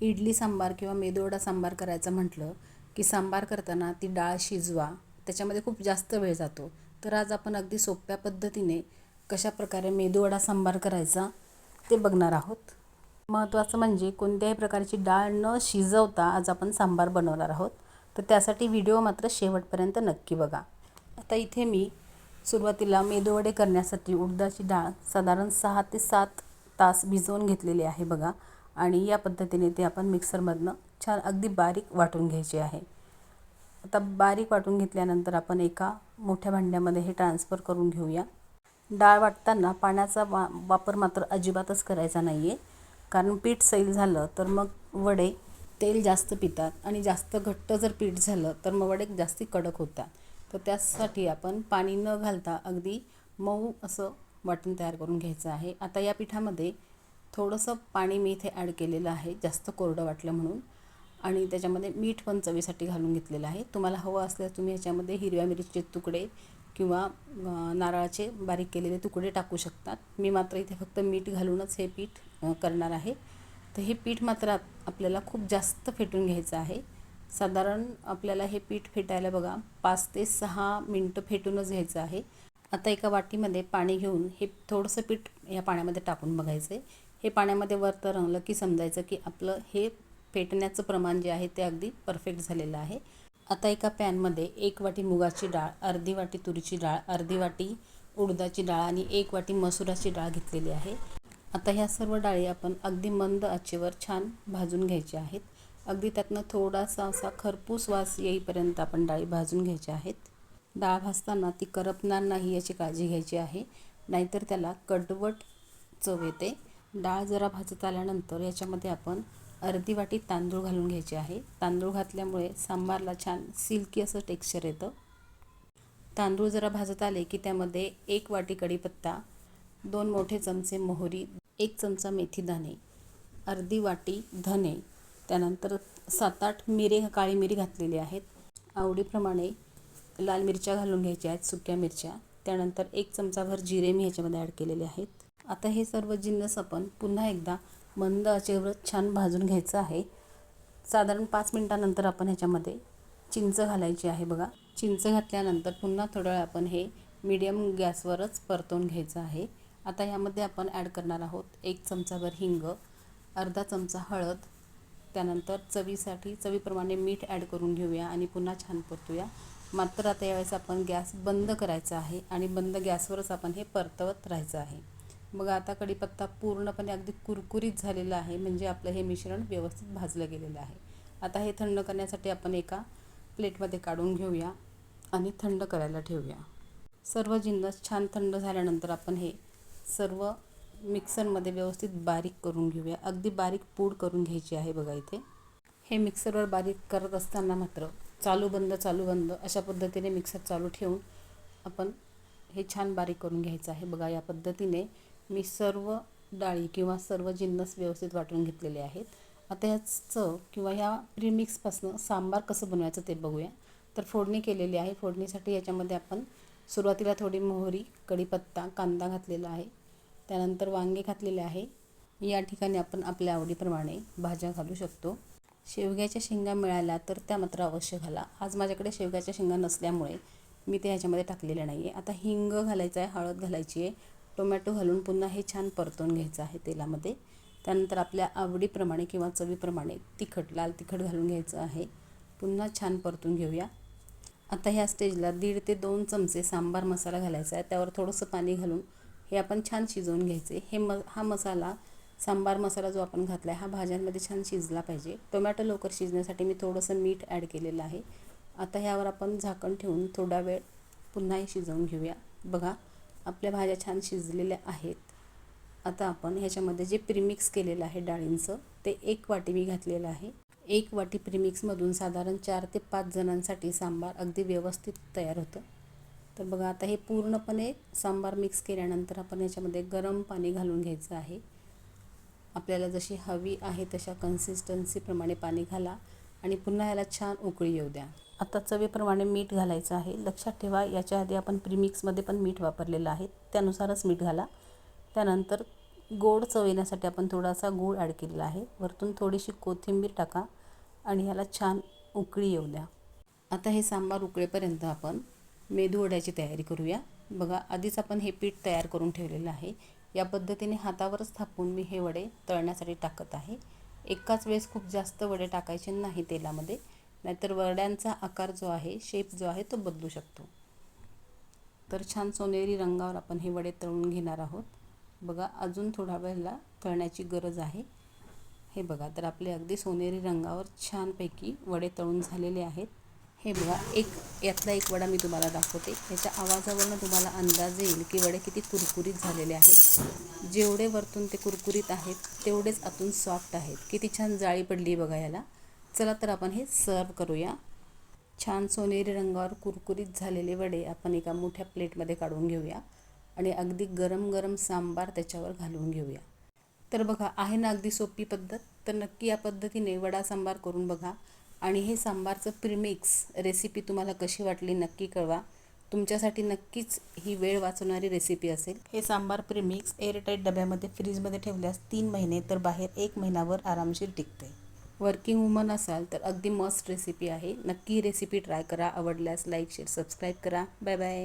इडली सांबार किंवा मेदूवडा सांबार करायचं म्हटलं की सांबार करताना ती डाळ शिजवा, त्याच्यामध्ये खूप जास्त वेळ जातो. तर आज आपण अगदी सोप्या पद्धतीने कशाप्रकारे मेदूवडा सांबार करायचा ते बघणार आहोत. महत्त्वाचं म्हणजे कोणत्याही प्रकारची डाळ न शिजवता आज आपण सांबार बनवणार आहोत. तर त्यासाठी व्हिडिओ मात्र शेवटपर्यंत नक्की बघा. आता इथे मी सुरुवातीला मेदूवडे करण्यासाठी उडदाची डाळ साधारण 6 ते 7 तास भिजवून घेतलेली आहे बघा. आणि या पद्धतीने ते आपण मिक्सरमधनं छान अगदी बारीक वाटून घ्यायचे आहे. आता बारीक वाटून घेतल्यानंतर आपण एका मोठ्या भांड्यामध्ये हे ट्रान्सफर करून घेऊया. डाळ वाटताना पाण्याचा वापर मात्र अजिबातच करायचा नाही आहे, कारण पीठ सैल झालं तर मग वडे तेल जास्त पितात आणि जास्त घट्ट जर पीठ झालं तर मग वडे जास्त कडक होतात. तर त्यासाठी आपण पाणी न घालता अगदी मऊ असं वाटण तयार करून घ्यायचं आहे. आता या पिठामध्ये थोडंसं पाणी मी इथे ॲड केलेलं आहे, जास्त कोरडं वाटलं म्हणून. आणि त्याच्यामध्ये मीठ पण चवीसाठी घालून घेतलेलं आहे. तुम्हाला हवं असल्यास तुम्ही ह्याच्यामध्ये हिरव्या मिरचीचे तुकडे किंवा नारळाचे बारीक केलेले तुकडे टाकू शकतात. मी मात्र इथे फक्त मीठ घालूनच हे पीठ करणार आहे. तर हे पीठ मात्र आपल्याला खूप जास्त फेटून घ्यायचं आहे. साधारण आपल्याला हे पीठ फेटायला बघा 5 ते 6 मिनटं फेटूनच घ्यायचं आहे. आता एका वाटीमध्ये पाणी घेऊन हे थोडंसं पीठ या पाण्यामध्ये टाकून बघायचं आहे. हे पाण्यामध्ये वर तरंगलं की समजायचं की आपलं हे फेटण्याचं प्रमाण जे आहे ते अगदी परफेक्ट झालेलं आहे. आता एका पॅनमध्ये 1 वाटी मुगाची डाळ, अर्धी वाटी तुरीची डाळ, अर्धी वाटी उडदाची डाळ आणि 1 वाटी मसुराची डाळ घेतलेली आहे. आता ह्या सर्व डाळी आपण अगदी मंद आचेवर छान भाजून घ्यायच्या आहेत. अगदी त्यातनं थोडासा असा खरपूस वास येईपर्यंत आपण डाळी भाजून घ्यायच्या आहेत. डाळ भाजताना ती करपणार नाही याची काळजी घ्यायची आहे, नाहीतर त्याला कडवट चव येते. डाळ जरा भाजत आल्यानंतर याच्यामध्ये आपण अर्धी वाटी तांदूळ घालून घ्यायचे आहे. तांदूळ घातल्यामुळे सांबारला छान सिल्की असं टेक्स्चर येतं. तांदूळ जरा भाजत आले की त्यामध्ये 1 वाटी कढीपत्ता, 2 मोठे चमचे मोहरी, 1 चमचा मेथी दाणे, अर्धी वाटी धने, त्यानंतर 7-8 मिरे, काळी मिरी घातलेली आहेत. आवडीप्रमाणे लाल मिरच्या घालून घ्यायच्या आहेत, सुक्या मिरच्या. त्यानंतर 1 चमचाभर जिरे मी ह्याच्यामध्ये ॲड केलेले आहेत. आता हे सर्व जिन्नस आपण पुन्हा एकदा मंद आचेवर छान भाजून घ्यायचं आहे. साधारण 5 मिनटानंतर आपण ह्याच्यामध्ये चिंच घालायची आहे बघा. चिंच घातल्यानंतर पुन्हा थोडा वेळ आपण हे मीडियम गॅसवरच परतवून घ्यायचं आहे. आता यामध्ये आपण ॲड करणार आहोत 1 चमचाभर हिंग, अर्धा चमचा हळद, त्यानंतर चवीप्रमाणे मीठ ॲड करून घेऊया आणि पुन्हा छान परतूया. मात्र आता यावेळेस आपण गॅस बंद करायचा आहे आणि बंद गॅसवरच आपण हे परतवत राहायचं आहे. मग आता कढीपत्ता पूर्णपणे अगदी कुरकुरीत झालेला आहे, म्हणजे आपलं हे मिश्रण व्यवस्थित भाजलं गेलेलं आहे. आता हे थंड करण्यासाठी आपण एका प्लेटमध्ये काढून घेऊया आणि थंड करायला ठेवूया. सर्व जिन्नस छान थंड झाल्यानंतर आपण हे सर्व मिक्सरमध्ये व्यवस्थित बारीक करून घेऊया. अगदी बारीक पूड करून घ्यायची आहे बघा. इथे हे मिक्सरवर बारीक करत असताना मात्र चालू बंद अशा पद्धतीने मिक्सर चालू ठेवून आपण हे छान बारीक करून घ्यायचं आहे बघा. या पद्धतीने मी सर्व डाळी किंवा सर्व जिन्नस व्यवस्थित वाटून घेतलेले आहेत. आता ह्याचं किंवा ह्या प्रीमिक्सपासून सांबार कसं बनवायचं ते बघूया. तर फोडणी केलेली आहे. फोडणीसाठी याच्यामध्ये आपण सुरुवातीला थोडी मोहरी, कढीपत्ता, कांदा घातलेला आहे. त्यानंतर वांगे घातलेले आहे. या ठिकाणी आपण आपल्या आवडीप्रमाणे भाज्या घालू शकतो. शेवग्याच्या शेंगा मिळाल्या तर त्या मात्र अवश्य घाला. आज माझ्याकडे शेवग्याच्या शेंगा नसल्यामुळे मी ते ह्याच्यामध्ये टाकलेले नाही आहे. आता हिंग घालायचं आहे, हळद घालायची आहे, टोमॅटो घालून पुन्हा हे छान परतवून घ्यायचं आहे तेलामध्ये. त्यानंतर आपल्या आवडीप्रमाणे किंवा चवीप्रमाणे लाल तिखट घालून घ्यायचं आहे. पुन्हा छान परतून घेऊया. आता ह्या स्टेजला 1.5 ते 2 चमचे सांबार मसाला घालायचा आहे. त्यावर थोडंसं पाणी घालून हे आपण छान शिजवून घ्यायचे. हा मसाला, सांबार मसाला जो आपण घातला आहे, हा भाज्यांमध्ये छान शिजला पाहिजे. टोमॅटो लवकर शिजण्यासाठी मी थोडंसं मीठ ॲड केलेलं आहे. आता ह्यावर आपण झाकण ठेवून थोडा वेळ पुन्हा हे शिजवून घेऊया. बघा, आपल्या भाज्या छान शिजलेल्या आहेत. आता आपण ह्याच्यामध्ये जे प्रीमिक्स केलेलं आहे डाळींचं, ते 1 वाटी मी घातलेलं आहे. 1 वाटी प्रीमिक्समधून साधारण 4 ते 5 जणांसाठी सांबार अगदी व्यवस्थित तयार होतं. तर बघा, आता हे पूर्णपणे सांबार मिक्स केल्यानंतर आपण ह्याच्यामध्ये गरम पाणी घालून घ्यायचं आहे. आपल्याला जशी हवी आहे तशा कन्सिस्टन्सीप्रमाणे पाणी घाला आणि पुन्हा याला छान उकळी येऊ द्या. आता चवीप्रमाणे मीठ घालायचं आहे. लक्षात ठेवा, याच्या आधी आपण प्रीमिक्समध्ये पण मीठ वापरलेलं आहे, त्यानुसारच मीठ घाला. त्यानंतर गोड चव येण्यासाठी आपण थोडासा गूळ ॲड केलेला आहे. वरतून थोडीशी कोथिंबीर टाका आणि ह्याला छान उकळी येऊ द्या. आता हे सांबार उकळेपर्यंत आपण मेदू वड्याची तयारी करूया. बघा, आधीच आपण हे पीठ तयार करून ठेवलेलं आहे. या पद्धतीने हातावरच थापून मी हे वडे तळण्यासाठी टाकत आहे. एकाच वेळेस खूप जास्त वडे टाकायचे नाही तेलामध्ये, नाहीतर वड्यांचा आकार जो आहे, शेप जो आहे तो बदलू शकतो. तर छान सोनेरी रंगावर आपण हे वडे तळून घेणार आहोत. बघा, अजून थोडा वेळेला तळण्याची गरज आहे. हे बघा, तर आपले अगदी सोनेरी रंगावर छानपैकी वडे तळून झालेले आहेत. हे बघा, यातला एक वडा मी तुम्हाला दाखवते. याच्या आवाजावरून तुम्हाला अंदाज येईल की वडे किती कुरकुरीत झालेले आहेत. जेवढे वरतून ते कुरकुरीत आहेत तेवढेच आतून सॉफ्ट आहेत. किती छान जाळी पडली बघा याला. चला तर आपण हे सर्व करूया. छान सोनेरी रंगावर कुरकुरीत झालेले वडे आपण एका मोठ्या प्लेटमध्ये काढून घेऊया आणि अगदी गरम गरम सांबार त्याच्यावर घालून घेऊया. तर बघा, आहे ना अगदी सोपी पद्धत. तर नक्की या पद्धतीने वडा सांबार करून बघा आणि हे सांबारचं प्रीमिक्स रेसिपी तुम्हाला कशी वाटली नक्की कळवा. तुमच्यासाठी नक्कीच ही वेळ वाचवणारी रेसिपी असेल. हे सांबार प्रीमिक्स एअरटाईट डब्यामध्ये फ्रीजमध्ये ठेवल्यास 3 महिने तर बाहेर 1 महिनाभर आरामशीर टिकते. वर्किंग वुमन असाल तर अगदी मस्त रेसिपी आहे. नक्की ही रेसिपी ट्राय करा. आवडल्यास लाईक, शेअर, सबस्क्राईब करा. Bye bye.